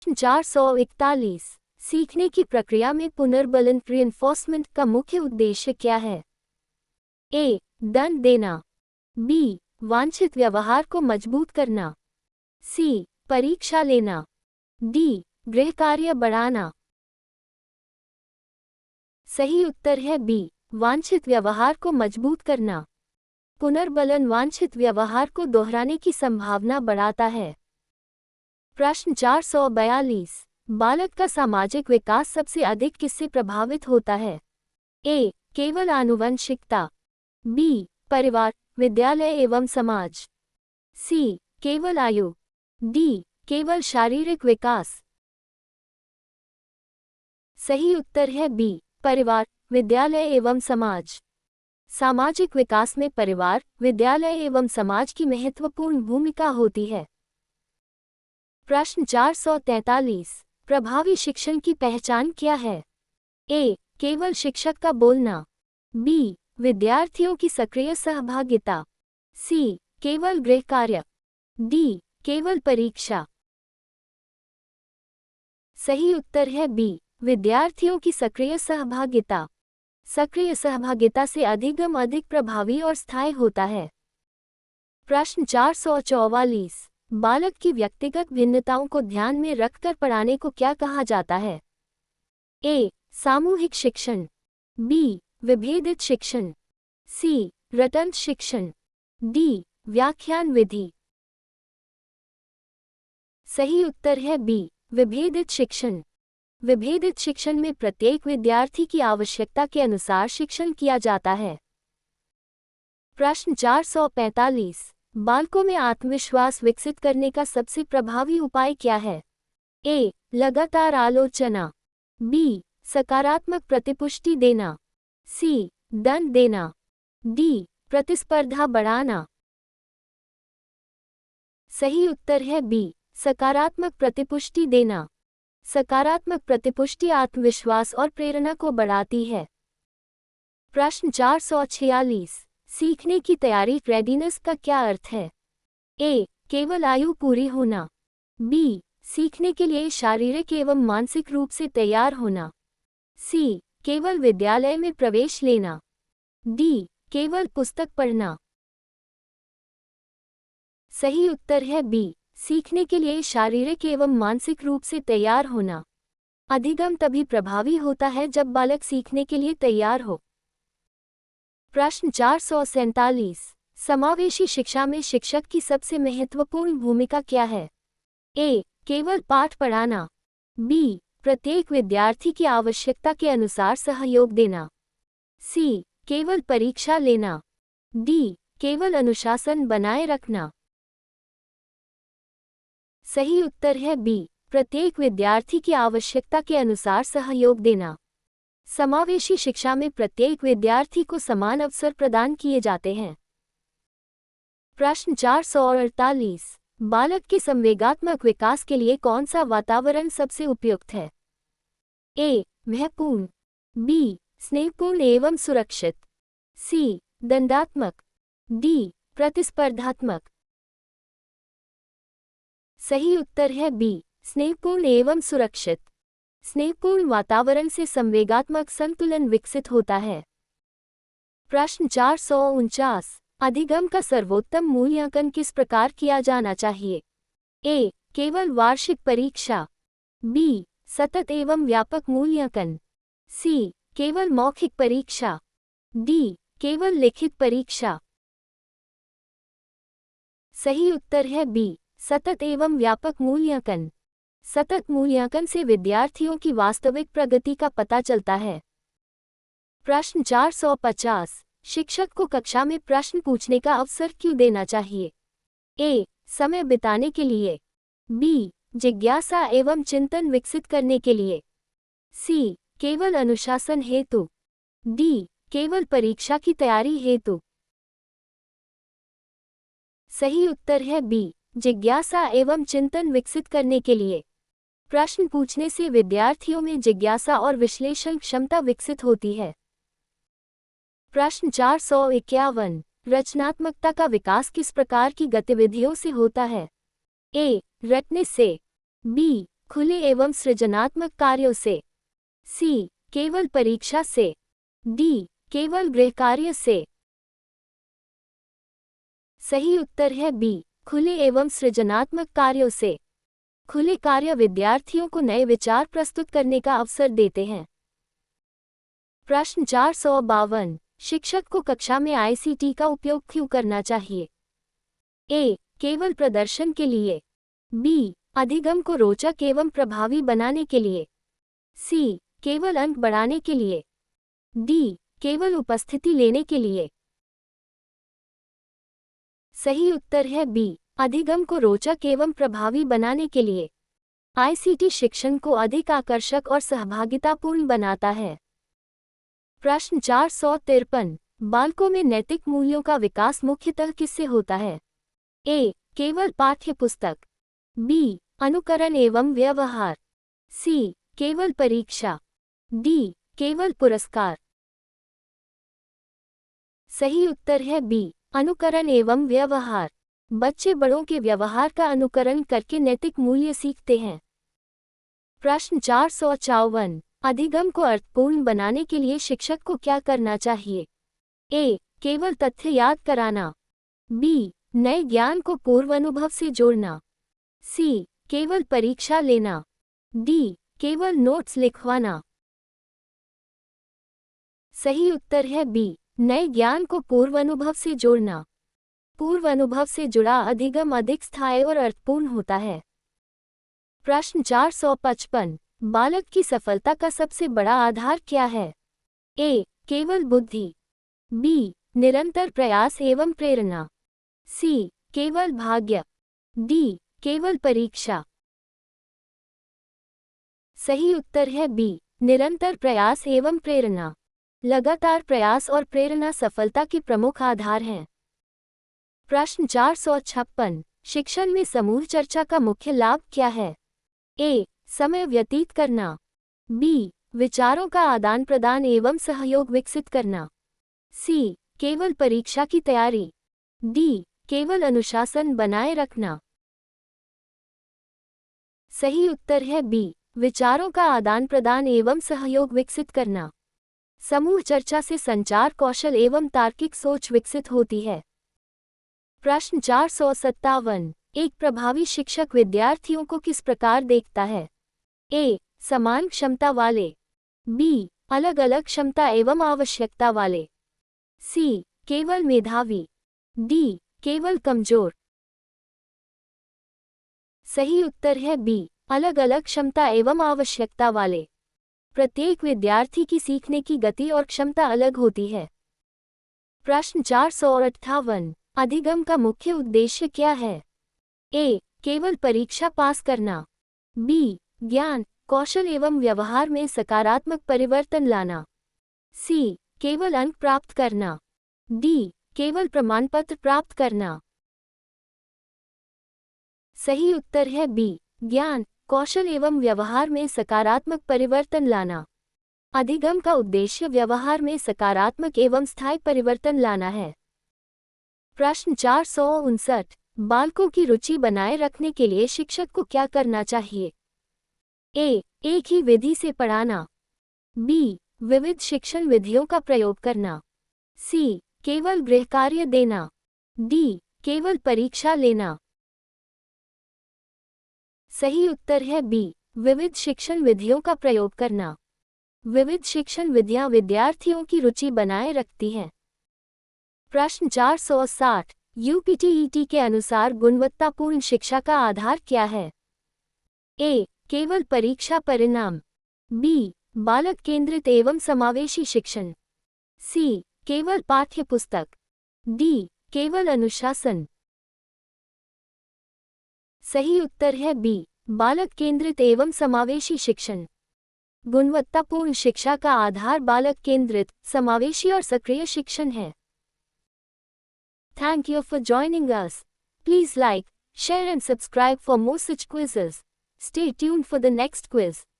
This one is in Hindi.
441 सीखने की प्रक्रिया में पुनर्बलन रिइंफोर्समेंट का मुख्य उद्देश्य क्या है? ए. दंड देना। बी. वांछित व्यवहार को मजबूत करना। सी. परीक्षा लेना। डी. गृह कार्य बढ़ाना। सही उत्तर है बी. वांछित व्यवहार को मजबूत करना। पुनर्बलन वांछित व्यवहार को दोहराने की संभावना बढ़ाता है। प्रश्न 442 बालक का सामाजिक विकास सबसे अधिक किससे प्रभावित होता है? ए. केवल आनुवंशिकता। बी. परिवार, विद्यालय एवं समाज। सी. केवल आयु। डी. केवल शारीरिक विकास। सही उत्तर है बी. परिवार, विद्यालय एवं समाज। सामाजिक विकास में परिवार, विद्यालय एवं समाज की महत्वपूर्ण भूमिका होती है। प्रश्न 443 प्रभावी शिक्षण की पहचान क्या है? ए. केवल शिक्षक का बोलना। बी. विद्यार्थियों की सक्रिय सहभागिता। सी. केवल गृह कार्य। डी. केवल परीक्षा। सही उत्तर है बी. विद्यार्थियों की सक्रिय सहभागिता। सक्रिय सहभागिता से अधिगम अधिक प्रभावी और स्थायी होता है। प्रश्न 444 बालक की व्यक्तिगत भिन्नताओं को ध्यान में रखकर पढ़ाने को क्या कहा जाता है? ए. सामूहिक शिक्षण। बी. विभेदित शिक्षण। सी. रटंत शिक्षण। डी. व्याख्यान विधि। सही उत्तर है बी. विभेदित शिक्षण। विभेदित शिक्षण में प्रत्येक विद्यार्थी की आवश्यकता के अनुसार शिक्षण किया जाता है। प्रश्न 445 बालकों में आत्मविश्वास विकसित करने का सबसे प्रभावी उपाय क्या है? ए. लगातार आलोचना। बी. सकारात्मक प्रतिपुष्टि देना। सी. दंड देना। डी. प्रतिस्पर्धा बढ़ाना। सही उत्तर है बी. सकारात्मक प्रतिपुष्टि देना। सकारात्मक प्रतिपुष्टि आत्मविश्वास और प्रेरणा को बढ़ाती है। प्रश्न 446 सीखने की तैयारी रेडीनेस का क्या अर्थ है? ए. केवल आयु पूरी होना। बी. सीखने के लिए शारीरिक एवं मानसिक रूप से तैयार होना। सी. केवल विद्यालय में प्रवेश लेना। डी. केवल पुस्तक पढ़ना। सही उत्तर है बी. सीखने के लिए शारीरिक एवं मानसिक रूप से तैयार होना। अधिगम तभी प्रभावी होता है जब बालक सीखने के लिए तैयार हो। प्रश्न 447 समावेशी शिक्षा में शिक्षक की सबसे महत्वपूर्ण भूमिका क्या है? ए. केवल पाठ पढ़ाना। बी. प्रत्येक विद्यार्थी की आवश्यकता के अनुसार सहयोग देना। सी. केवल परीक्षा लेना। डी. केवल अनुशासन बनाए रखना। सही उत्तर है बी. प्रत्येक विद्यार्थी की आवश्यकता के अनुसार सहयोग देना। समावेशी शिक्षा में प्रत्येक विद्यार्थी को समान अवसर प्रदान किए जाते हैं। प्रश्न 448 बालक के संवेगात्मक विकास के लिए कौन सा वातावरण सबसे उपयुक्त है? ए. भयपूर्ण। बी. स्नेहपूर्ण एवं सुरक्षित। सी. दंडात्मक। डी. प्रतिस्पर्धात्मक। सही उत्तर है बी. स्नेहपूर्ण एवं सुरक्षित। स्नेहपूर्ण वातावरण से संवेगात्मक संतुलन विकसित होता है। प्रश्न 449 अधिगम का सर्वोत्तम मूल्यांकन किस प्रकार किया जाना चाहिए? ए. केवल वार्षिक परीक्षा। बी. सतत एवं व्यापक मूल्यांकन। सी. केवल मौखिक परीक्षा। डी. केवल लिखित परीक्षा। सही उत्तर है बी. सतत एवं व्यापक मूल्यांकन। सतत मूल्यांकन से विद्यार्थियों की वास्तविक प्रगति का पता चलता है। प्रश्न 450 शिक्षक को कक्षा में प्रश्न पूछने का अवसर क्यों देना चाहिए? ए. समय बिताने के लिए। बी. जिज्ञासा एवं चिंतन विकसित करने के लिए। सी. केवल अनुशासन हेतु। डी. केवल परीक्षा की तैयारी हेतु। सही उत्तर है बी. जिज्ञासा एवं चिंतन विकसित करने के लिए। प्रश्न पूछने से विद्यार्थियों में जिज्ञासा और विश्लेषण क्षमता विकसित होती है। प्रश्न 451 रचनात्मकता का विकास किस प्रकार की गतिविधियों से होता है? ए. रटने से। बी. खुले एवं सृजनात्मक कार्यों से। सी, केवल परीक्षा से। डी, केवल गृह कार्य से। सही उत्तर है बी, खुले एवं सृजनात्मक कार्यों से। खुले कार्य विद्यार्थियों को नए विचार प्रस्तुत करने का अवसर देते हैं। प्रश्न 452, शिक्षक को कक्षा में आईसीटी का उपयोग क्यों करना चाहिए? ए, केवल प्रदर्शन के लिए। बी, अधिगम को रोचक एवं प्रभावी बनाने के लिए। सी, केवल अंक बढ़ाने के लिए। डी, केवल उपस्थिति लेने के लिए। सही उत्तर है बी, अधिगम को रोचक एवं प्रभावी बनाने के लिए। आईसीटी शिक्षण को अधिक आकर्षक और सहभागितापूर्ण बनाता है। प्रश्न 453, बालकों में नैतिक मूल्यों का विकास मुख्यतः किससे होता है? ए, केवल पाठ्य पुस्तक। बी, अनुकरण एवं व्यवहार। सी, केवल परीक्षा। डी, केवल पुरस्कार। सही उत्तर है बी, अनुकरण एवं व्यवहार। बच्चे बड़ों के व्यवहार का अनुकरण करके नैतिक मूल्य सीखते हैं। प्रश्न 454, अधिगम को अर्थपूर्ण बनाने के लिए शिक्षक को क्या करना चाहिए? ए, केवल तथ्य याद कराना। बी, नए ज्ञान को पूर्व अनुभव से जोड़ना। सी, केवल परीक्षा लेना। डी, केवल नोट्स लिखवाना। सही उत्तर है बी, नए ज्ञान को पूर्व अनुभव से जोड़ना। पूर्व अनुभव से जुड़ा अधिगम अधिक स्थायी और अर्थपूर्ण होता है। प्रश्न 455, बालक की सफलता का सबसे बड़ा आधार क्या है? ए, केवल बुद्धि। बी, निरंतर प्रयास एवं प्रेरणा। सी, केवल भाग्य। डी, केवल परीक्षा। सही उत्तर है बी, निरंतर प्रयास एवं प्रेरणा। लगातार प्रयास और प्रेरणा सफलता के प्रमुख आधार हैं। प्रश्न 456, शिक्षण में समूह चर्चा का मुख्य लाभ क्या है? ए, समय व्यतीत करना। बी, विचारों का आदान प्रदान एवं सहयोग विकसित करना। सी, केवल परीक्षा की तैयारी। डी, केवल अनुशासन बनाए रखना। सही उत्तर है बी, विचारों का आदान प्रदान एवं सहयोग विकसित करना। समूह चर्चा से संचार कौशल एवं तार्किक सोच विकसित होती है। प्रश्न 457, एक प्रभावी शिक्षक विद्यार्थियों को किस प्रकार देखता है? ए, समान क्षमता वाले। बी, अलग अलग क्षमता एवं आवश्यकता वाले। सी, केवल मेधावी। डी, केवल कमजोर। सही उत्तर है बी, अलग अलग क्षमता एवं आवश्यकता वाले। प्रत्येक विद्यार्थी की सीखने की गति और क्षमता अलग होती है। प्रश्न 458, अधिगम का मुख्य उद्देश्य क्या है? ए, केवल परीक्षा पास करना। बी, ज्ञान, कौशल एवं व्यवहार में सकारात्मक परिवर्तन लाना। सी, केवल अंक प्राप्त करना। डी, केवल प्रमाणपत्र प्राप्त करना। सही उत्तर है बी, ज्ञान, कौशल एवं व्यवहार में सकारात्मक परिवर्तन लाना। अधिगम का उद्देश्य व्यवहार में सकारात्मक एवं स्थायी परिवर्तन लाना है। प्रश्न 459, बालकों की रुचि बनाए रखने के लिए शिक्षक को क्या करना चाहिए? ए, एक ही विधि से पढ़ाना। बी, विविध शिक्षण विधियों का प्रयोग करना। सी, केवल गृह कार्य देना। डी, केवल परीक्षा लेना। सही उत्तर है बी, विविध शिक्षण विधियों का प्रयोग करना। विविध शिक्षण विधियां विद्यार्थियों की रुचि बनाए रखती हैं। प्रश्न 460, यूपीटीईटी के अनुसार गुणवत्तापूर्ण शिक्षा का आधार क्या है? ए, केवल परीक्षा परिणाम। बी, बालक केंद्रित एवं समावेशी शिक्षण। सी, केवल पाठ्य पुस्तक। डी, केवल अनुशासन। सही उत्तर है बी, बालक केंद्रित एवं समावेशी शिक्षण। गुणवत्तापूर्ण शिक्षा का आधार बालक केंद्रित, समावेशी और सक्रिय शिक्षण है। Thank you for joining us. Please like, share and subscribe for more such quizzes. Stay tuned for the next quiz.